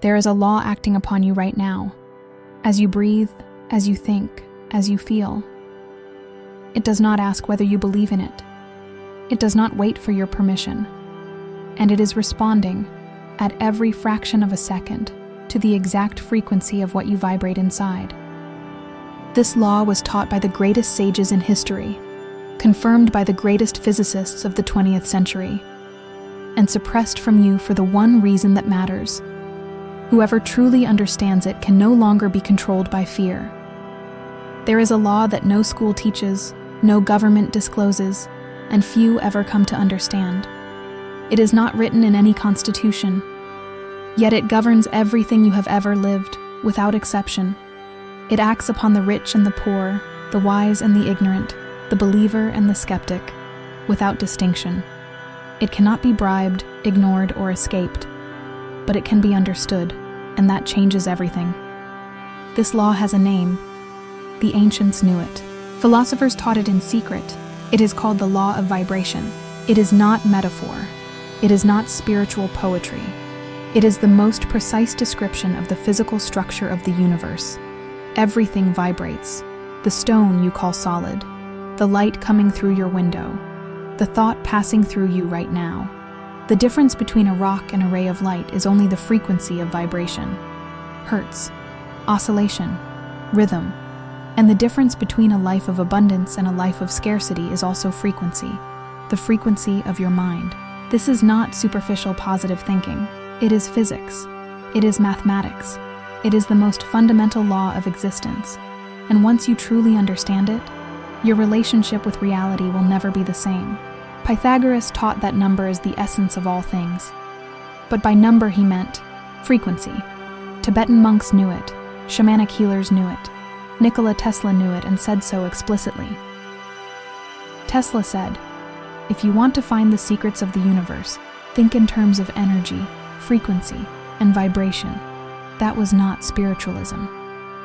There is a law acting upon you right now, as you breathe, as you think, as you feel. It does not ask whether you believe in it. It does not wait for your permission. And it is responding, at every fraction of a second, to the exact frequency of what you vibrate inside. This law was taught by the greatest sages in history, confirmed by the greatest physicists of the 20th century, and suppressed from you for the one reason that matters. Whoever truly understands it can no longer be controlled by fear. There is a law that no school teaches, no government discloses, and few ever come to understand. It is not written in any constitution, yet it governs everything you have ever lived, without exception. It acts upon the rich and the poor, the wise and the ignorant, the believer and the skeptic, without distinction. It cannot be bribed, ignored, or escaped, but it can be understood, and that changes everything. This law has a name. The ancients knew it. Philosophers taught it in secret. It is called the law of vibration. It is not metaphor. It is not spiritual poetry. It is the most precise description of the physical structure of the universe. Everything vibrates. The stone you call solid, the light coming through your window, the thought passing through you right now. The difference between a rock and a ray of light is only the frequency of vibration. Hertz, oscillation, rhythm. And the difference between a life of abundance and a life of scarcity is also frequency, the frequency of your mind. This is not superficial positive thinking. It is physics. It is mathematics. It is the most fundamental law of existence. And once you truly understand it, your relationship with reality will never be the same. Pythagoras taught that number is the essence of all things. But by number he meant frequency. Tibetan monks knew it. Shamanic healers knew it. Nikola Tesla knew it and said so explicitly. Tesla said, "If you want to find the secrets of the universe, think in terms of energy, frequency, and vibration." That was not spiritualism.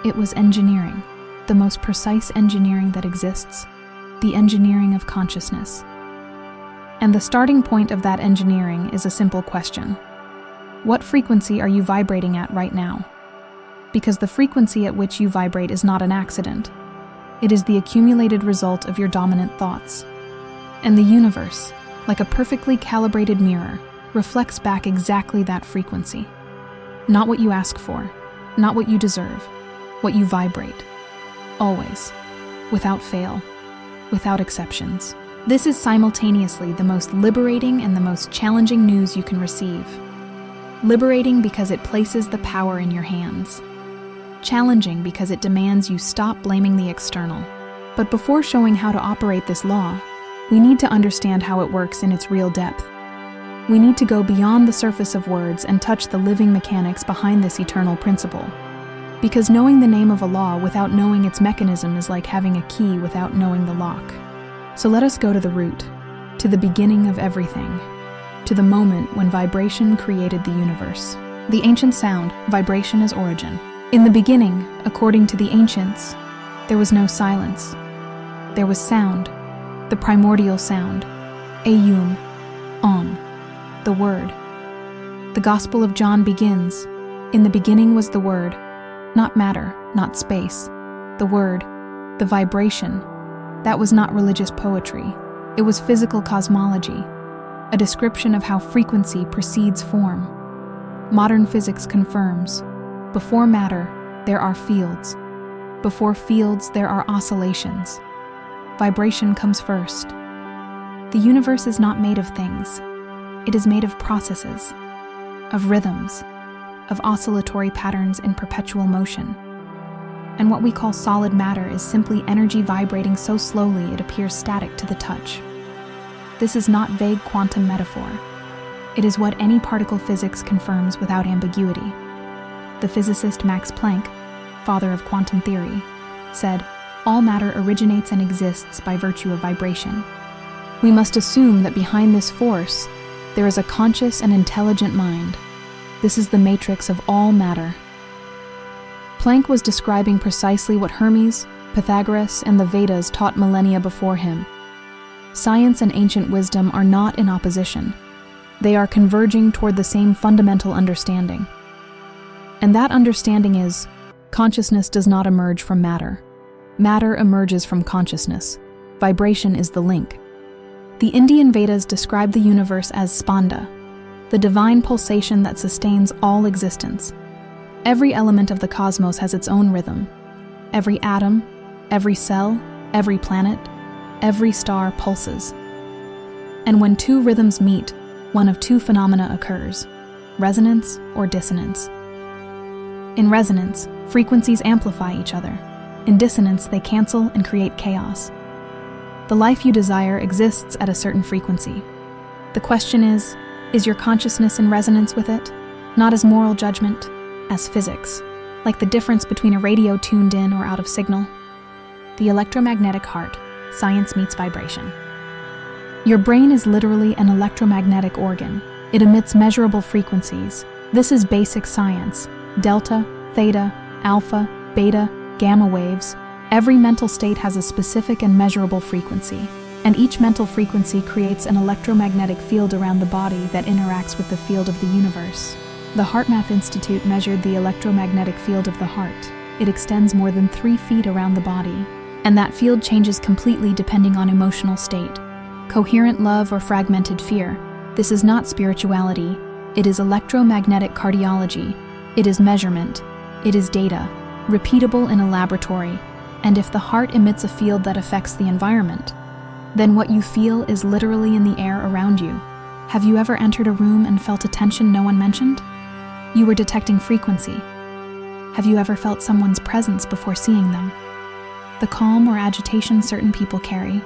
It was engineering, the most precise engineering that exists, the engineering of consciousness. And the starting point of that engineering is a simple question. What frequency are you vibrating at right now? Because the frequency at which you vibrate is not an accident. It is the accumulated result of your dominant thoughts. And the universe, like a perfectly calibrated mirror, reflects back exactly that frequency. Not what you ask for, not what you deserve, what you vibrate. Always, without fail, without exceptions. This is simultaneously the most liberating and the most challenging news you can receive. Liberating because it places the power in your hands. Challenging because it demands you stop blaming the external. But before showing how to operate this law, we need to understand how it works in its real depth. We need to go beyond the surface of words and touch the living mechanics behind this eternal principle. Because knowing the name of a law without knowing its mechanism is like having a key without knowing the lock. So let us go to the root, to the beginning of everything, to the moment when vibration created the universe. The ancient sound, vibration as origin. In the beginning, according to the ancients, there was no silence. There was sound, the primordial sound, Aum, Om, the Word. The Gospel of John begins, "In the beginning was the Word," not matter, not space. The Word, the vibration. That was not religious poetry. It was physical cosmology, a description of how frequency precedes form. Modern physics confirms, before matter, there are fields. Before fields, there are oscillations. Vibration comes first. The universe is not made of things. It is made of processes, of rhythms, of oscillatory patterns in perpetual motion. And what we call solid matter is simply energy vibrating so slowly it appears static to the touch. This is not vague quantum metaphor. It is what any particle physics confirms without ambiguity. The physicist Max Planck, father of quantum theory, said, "All matter originates and exists by virtue of vibration." We must assume that behind this force, there is a conscious and intelligent mind. This is the matrix of all matter. Planck was describing precisely what Hermes, Pythagoras, and the Vedas taught millennia before him. Science and ancient wisdom are not in opposition. They are converging toward the same fundamental understanding. And that understanding is, consciousness does not emerge from matter. Matter emerges from consciousness. Vibration is the link. The Indian Vedas describe the universe as spanda, the divine pulsation that sustains all existence. Every element of the cosmos has its own rhythm. Every atom, every cell, every planet, every star pulses. And when two rhythms meet, one of two phenomena occurs: resonance or dissonance. In resonance, frequencies amplify each other. In dissonance, they cancel and create chaos. The life you desire exists at a certain frequency. The question is your consciousness in resonance with it? Not as moral judgment, as physics, like the difference between a radio tuned in or out of signal. The electromagnetic heart, science meets vibration. Your brain is literally an electromagnetic organ. It emits measurable frequencies. This is basic science. Delta, theta, alpha, beta, gamma waves. Every mental state has a specific and measurable frequency, and each mental frequency creates an electromagnetic field around the body that interacts with the field of the universe. The HeartMath Institute measured the electromagnetic field of the heart. It extends more than 3 feet around the body, and that field changes completely depending on emotional state. Coherent love or fragmented fear. This is not spirituality. It is electromagnetic cardiology. It is measurement. It is data, repeatable in a laboratory. And if the heart emits a field that affects the environment, then what you feel is literally in the air around you. Have you ever entered a room and felt a tension no one mentioned? You were detecting frequency. Have you ever felt someone's presence before seeing them? The calm or agitation certain people carry.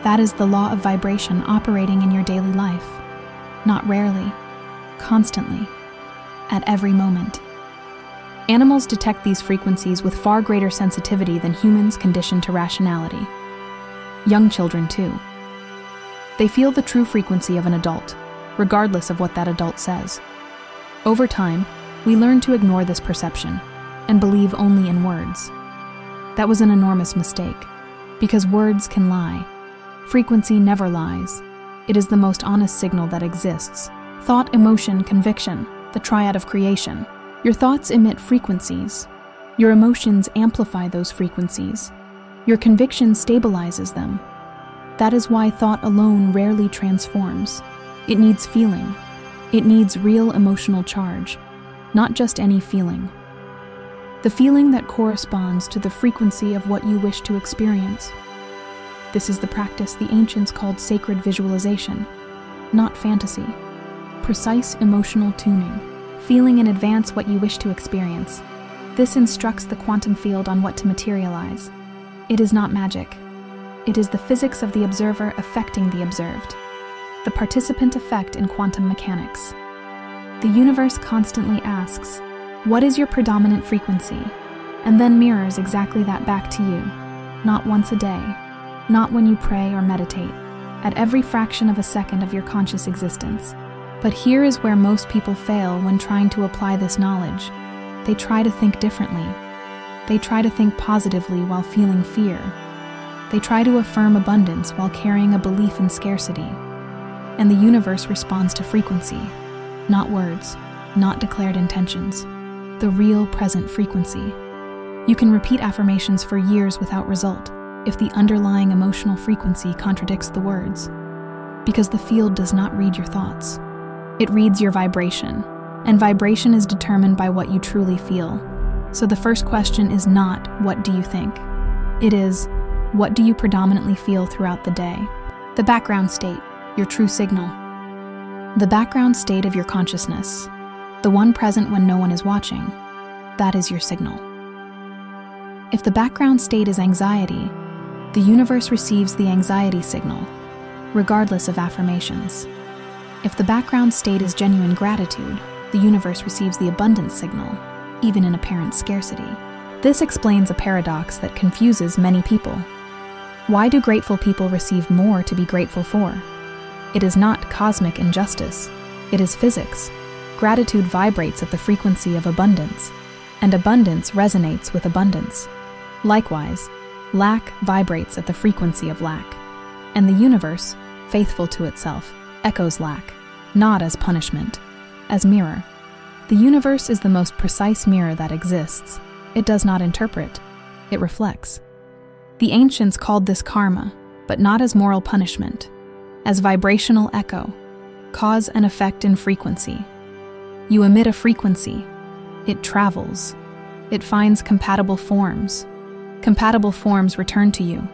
That is the law of vibration operating in your daily life. Not rarely, constantly, at every moment. Animals detect these frequencies with far greater sensitivity than humans conditioned to rationality. Young children, too. They feel the true frequency of an adult, regardless of what that adult says. Over time, we learn to ignore this perception and believe only in words. That was an enormous mistake, because words can lie. Frequency never lies. It is the most honest signal that exists. Thought, emotion, conviction, the triad of creation. Your thoughts emit frequencies. Your emotions amplify those frequencies. Your conviction stabilizes them. That is why thought alone rarely transforms. It needs feeling. It needs real emotional charge, not just any feeling. The feeling that corresponds to the frequency of what you wish to experience. This is the practice the ancients called sacred visualization, not fantasy. Precise emotional tuning. Feeling in advance what you wish to experience. This instructs the quantum field on what to materialize. It is not magic. It is the physics of the observer affecting the observed. The participant effect in quantum mechanics. The universe constantly asks, "What is your predominant frequency?" and then mirrors exactly that back to you. Not once a day, not when you pray or meditate, at every fraction of a second of your conscious existence. But here is where most people fail when trying to apply this knowledge. They try to think differently. They try to think positively while feeling fear. They try to affirm abundance while carrying a belief in scarcity. And the universe responds to frequency, not words, not declared intentions, the real present frequency. You can repeat affirmations for years without result if the underlying emotional frequency contradicts the words, because the field does not read your thoughts. It reads your vibration, and vibration is determined by what you truly feel. So the first question is not, what do you think? It is, what do you predominantly feel throughout the day? The background state, your true signal. The background state of your consciousness, the one present when no one is watching, that is your signal. If the background state is anxiety, the universe receives the anxiety signal, regardless of affirmations. If the background state is genuine gratitude, the universe receives the abundance signal, even in apparent scarcity. This explains a paradox that confuses many people. Why do grateful people receive more to be grateful for? It is not cosmic injustice. It is physics. Gratitude vibrates at the frequency of abundance, and abundance resonates with abundance. Likewise, lack vibrates at the frequency of lack, and the universe, faithful to itself, echoes lack, not as punishment, as mirror. The universe is the most precise mirror that exists. It does not interpret, it reflects. The ancients called this karma, but not as moral punishment, as vibrational echo, cause and effect in frequency. You emit a frequency, it travels, it finds compatible forms. Compatible forms return to you.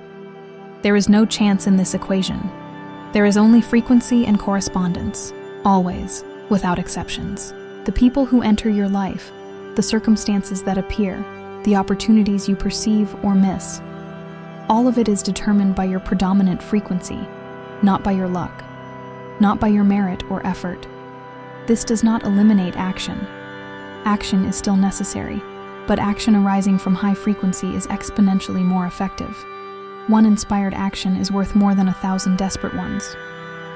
There is no chance in this equation. There is only frequency and correspondence, always, without exceptions. The people who enter your life, the circumstances that appear, the opportunities you perceive or miss, all of it is determined by your predominant frequency, not by your luck, not by your merit or effort. This does not eliminate action. Action is still necessary, but action arising from high frequency is exponentially more effective. One inspired action is worth more than 1,000 desperate ones,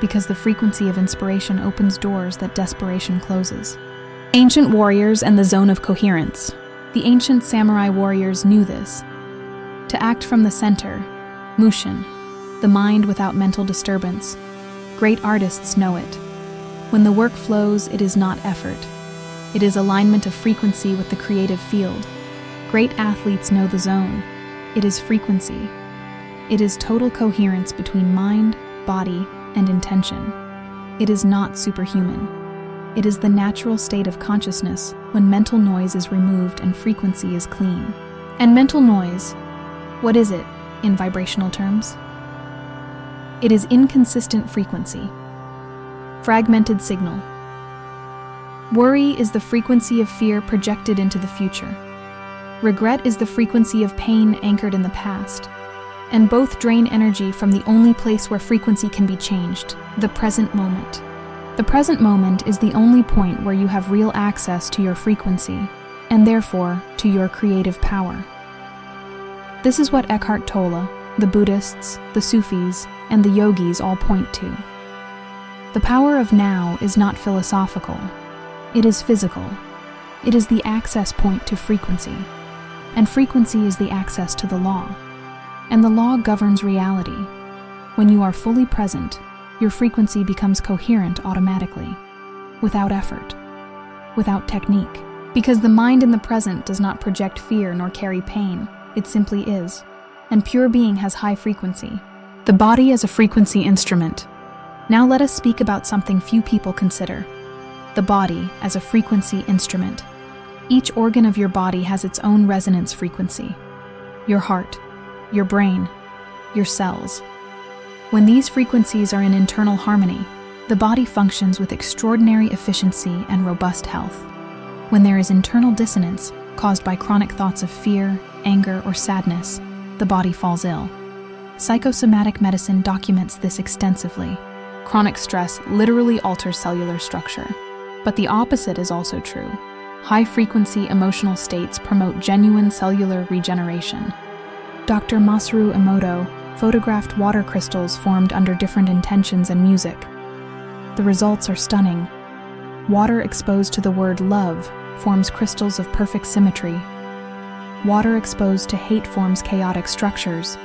because the frequency of inspiration opens doors that desperation closes. Ancient warriors and the zone of coherence. The ancient samurai warriors knew this. To act from the center, mushin, the mind without mental disturbance. Great artists know it. When the work flows, it is not effort. It is alignment of frequency with the creative field. Great athletes know the zone. It is frequency. It is total coherence between mind, body, and intention. It is not superhuman. It is the natural state of consciousness when mental noise is removed and frequency is clean. And mental noise, what is it in vibrational terms? It is inconsistent frequency. Fragmented signal. Worry is the frequency of fear projected into the future. Regret is the frequency of pain anchored in the past. And both drain energy from the only place where frequency can be changed, the present moment. The present moment is the only point where you have real access to your frequency, and therefore to your creative power. This is what Eckhart Tolle, the Buddhists, the Sufis, and the yogis all point to. The power of now is not philosophical. It is physical. It is the access point to frequency, and frequency is the access to the law. And the law governs reality. When you are fully present, your frequency becomes coherent automatically, without effort, without technique. Because the mind in the present does not project fear nor carry pain, it simply is. And pure being has high frequency. The body as a frequency instrument. Now let us speak about something few people consider. The body as a frequency instrument. Each organ of your body has its own resonance frequency. Your heart, your brain, your cells. When these frequencies are in internal harmony, the body functions with extraordinary efficiency and robust health. When there is internal dissonance caused by chronic thoughts of fear, anger, or sadness, the body falls ill. Psychosomatic medicine documents this extensively. Chronic stress literally alters cellular structure. But the opposite is also true. High-frequency emotional states promote genuine cellular regeneration. Dr. Masaru Emoto photographed water crystals formed under different intentions and music. The results are stunning. Water exposed to the word love forms crystals of perfect symmetry. Water exposed to hate forms chaotic structures.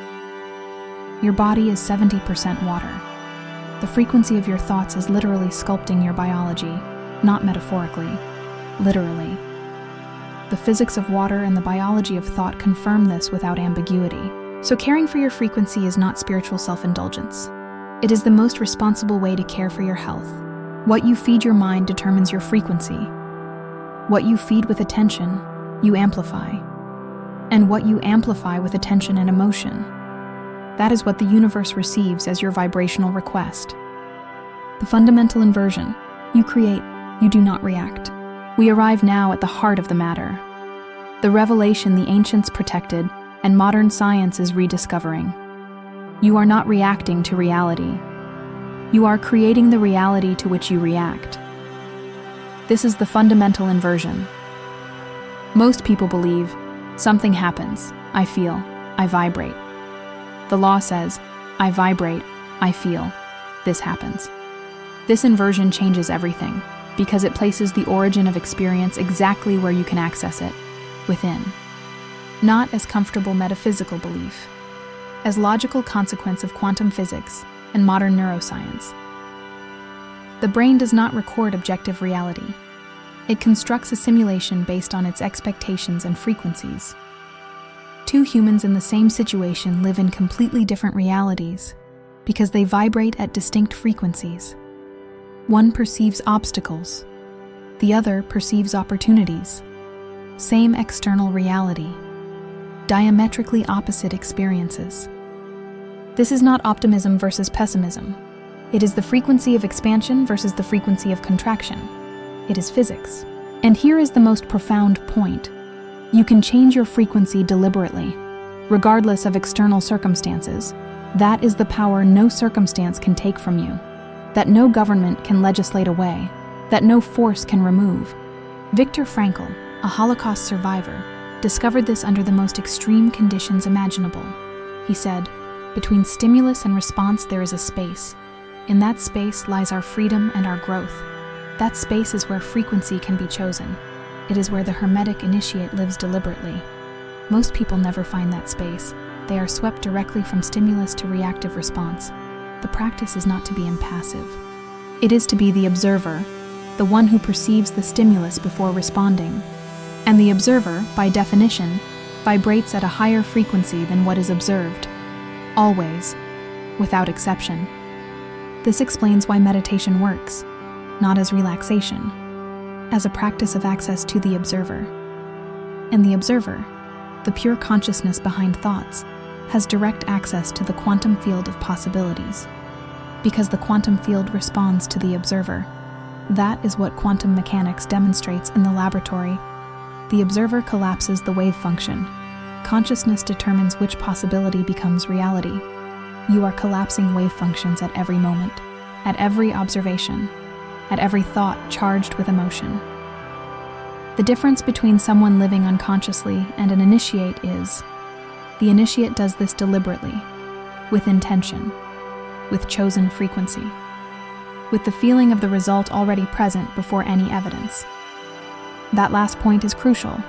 Your body is 70% water. The frequency of your thoughts is literally sculpting your biology, not metaphorically, literally. The physics of water and the biology of thought confirm this without ambiguity. So caring for your frequency is not spiritual self-indulgence. It is the most responsible way to care for your health. What you feed your mind determines your frequency. What you feed with attention, you amplify. And what you amplify with attention and emotion, that is what the universe receives as your vibrational request. The fundamental inversion. You create, you do not react. We arrive now at the heart of the matter. The revelation the ancients protected and modern science is rediscovering. You are not reacting to reality. You are creating the reality to which you react. This is the fundamental inversion. Most people believe, something happens, I feel, I vibrate. The law says, I vibrate, I feel, this happens. This inversion changes everything, because it places the origin of experience exactly where you can access it, within. Not as comfortable metaphysical belief, as logical consequence of quantum physics and modern neuroscience. The brain does not record objective reality. It constructs a simulation based on its expectations and frequencies. Two humans in the same situation live in completely different realities because they vibrate at distinct frequencies. One perceives obstacles, the other perceives opportunities. Same external reality, diametrically opposite experiences. This is not optimism versus pessimism. It is the frequency of expansion versus the frequency of contraction. It is physics. And here is the most profound point. You can change your frequency deliberately, regardless of external circumstances. That is the power no circumstance can take from you, that no government can legislate away, that no force can remove. Viktor Frankl, a Holocaust survivor, discovered this under the most extreme conditions imaginable. He said, "Between stimulus and response there is a space. In that space lies our freedom and our growth. That space is where frequency can be chosen. It is where the hermetic initiate lives deliberately. Most people never find that space. They are swept directly from stimulus to reactive response. The practice is not to be impassive. It is to be the observer, the one who perceives the stimulus before responding. And the observer, by definition, vibrates at a higher frequency than what is observed. Always, without exception. This explains why meditation works, not as relaxation, as a practice of access to the observer. And the observer, the pure consciousness behind thoughts, has direct access to the quantum field of possibilities. Because the quantum field responds to the observer. That is what quantum mechanics demonstrates in the laboratory. The observer collapses the wave function. Consciousness determines which possibility becomes reality. You are collapsing wave functions at every moment, at every observation, at every thought charged with emotion. The difference between someone living unconsciously and an initiate is, the initiate does this deliberately, with intention, with chosen frequency, with the feeling of the result already present before any evidence. That last point is crucial,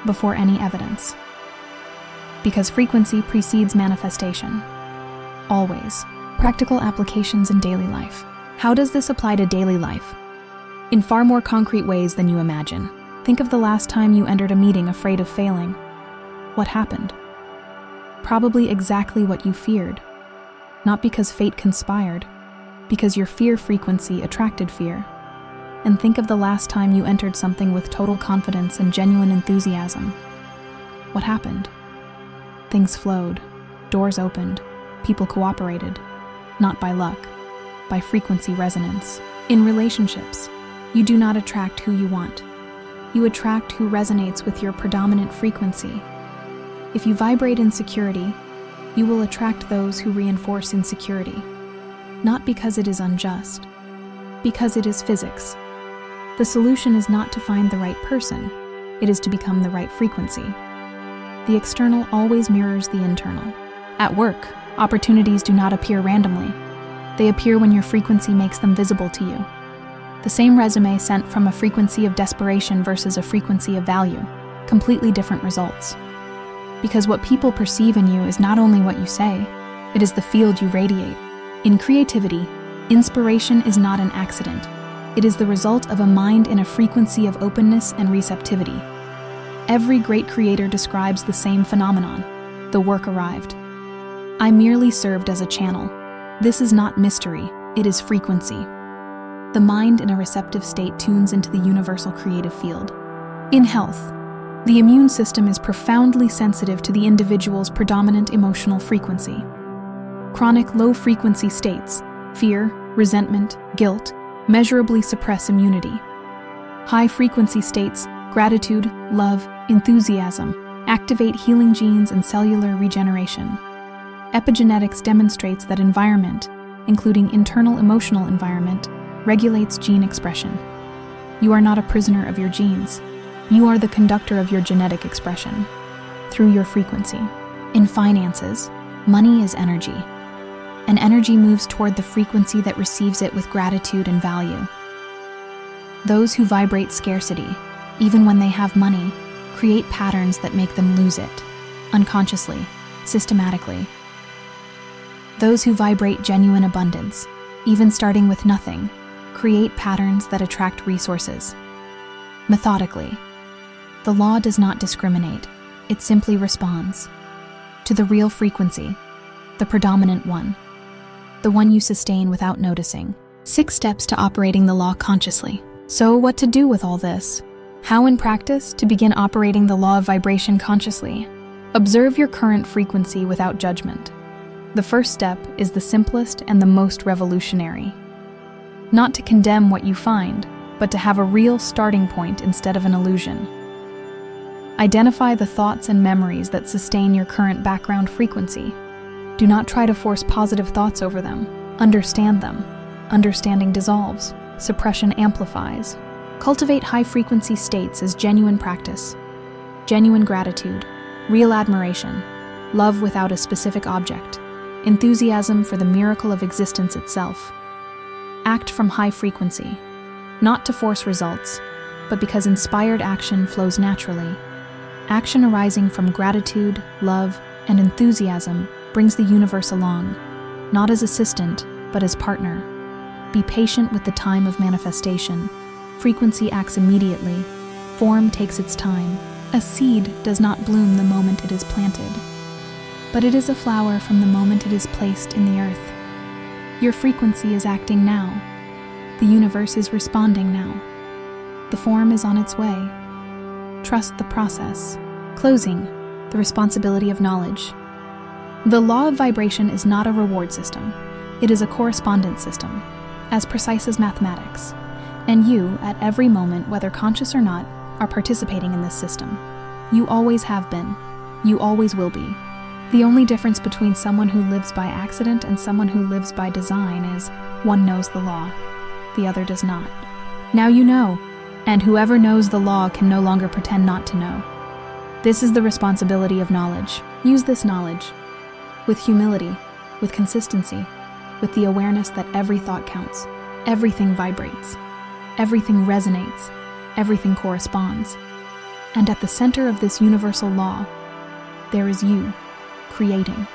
before any evidence. Because frequency precedes manifestation. Always. Practical applications in daily life. How does this apply to daily life? In far more concrete ways than you imagine. Think of the last time you entered a meeting afraid of failing. What happened? Probably exactly what you feared. Not because fate conspired, because your fear frequency attracted fear. And think of the last time you entered something with total confidence and genuine enthusiasm. What happened? Things flowed, doors opened, people cooperated, not by luck, by frequency resonance. In relationships, you do not attract who you want. You attract who resonates with your predominant frequency. If you vibrate insecurity, you will attract those who reinforce insecurity. Not because it is unjust, because it is physics. The solution is not to find the right person, it is to become the right frequency. The external always mirrors the internal. At work, opportunities do not appear randomly. They appear when your frequency makes them visible to you. The same resume sent from a frequency of desperation versus a frequency of value, completely different results. Because what people perceive in you is not only what you say, it is the field you radiate. In creativity, inspiration is not an accident. It is the result of a mind in a frequency of openness and receptivity. Every great creator describes the same phenomenon. The work arrived. I merely served as a channel. This is not mystery, it is frequency. The mind in a receptive state tunes into the universal creative field. In health, the immune system is profoundly sensitive to the individual's predominant emotional frequency. Chronic low-frequency states, fear, resentment, guilt, measurably suppress immunity. High-frequency states, gratitude, love, enthusiasm, activate healing genes and cellular regeneration. Epigenetics demonstrates that environment, including internal emotional environment, regulates gene expression. You are not a prisoner of your genes. You are the conductor of your genetic expression, through your frequency. In finances, money is energy. And energy moves toward the frequency that receives it with gratitude and value. Those who vibrate scarcity, even when they have money, create patterns that make them lose it, unconsciously, systematically. Those who vibrate genuine abundance, even starting with nothing, create patterns that attract resources. methodically. The law does not discriminate, it simply responds to the real frequency, the predominant one, the one you sustain without noticing. 6 steps to operating the law consciously. So, what to do with all this? How in practice to begin operating the law of vibration consciously? Observe your current frequency without judgment. The first step is the simplest and the most revolutionary. Not to condemn what you find, but to have a real starting point instead of an illusion. Identify the thoughts and memories that sustain your current background frequency. Do not try to force positive thoughts over them. Understand them. Understanding dissolves. Suppression amplifies. Cultivate high-frequency states as genuine practice. Genuine gratitude. Real admiration. Love without a specific object. Enthusiasm for the miracle of existence itself. Act from high frequency. Not to force results, but because inspired action flows naturally. Action arising from gratitude, love, and enthusiasm brings the universe along, not as assistant, but as partner. Be patient with the time of manifestation. Frequency acts immediately. Form takes its time. A seed does not bloom the moment it is planted, but it is a flower from the moment it is placed in the earth. Your frequency is acting now. The universe is responding now. The form is on its way. Trust the process. Closing, the responsibility of knowledge. The law of vibration is not a reward system. It is a correspondence system, as precise as mathematics. And you, at every moment, whether conscious or not, are participating in this system. You always have been. You always will be. The only difference between someone who lives by accident and someone who lives by design is one knows the law, the other does not. Now you know, and whoever knows the law can no longer pretend not to know. This is the responsibility of knowledge. Use this knowledge with humility, with consistency, with the awareness that every thought counts. Everything vibrates. Everything resonates. Everything corresponds. And at the center of this universal law, there is you, creating.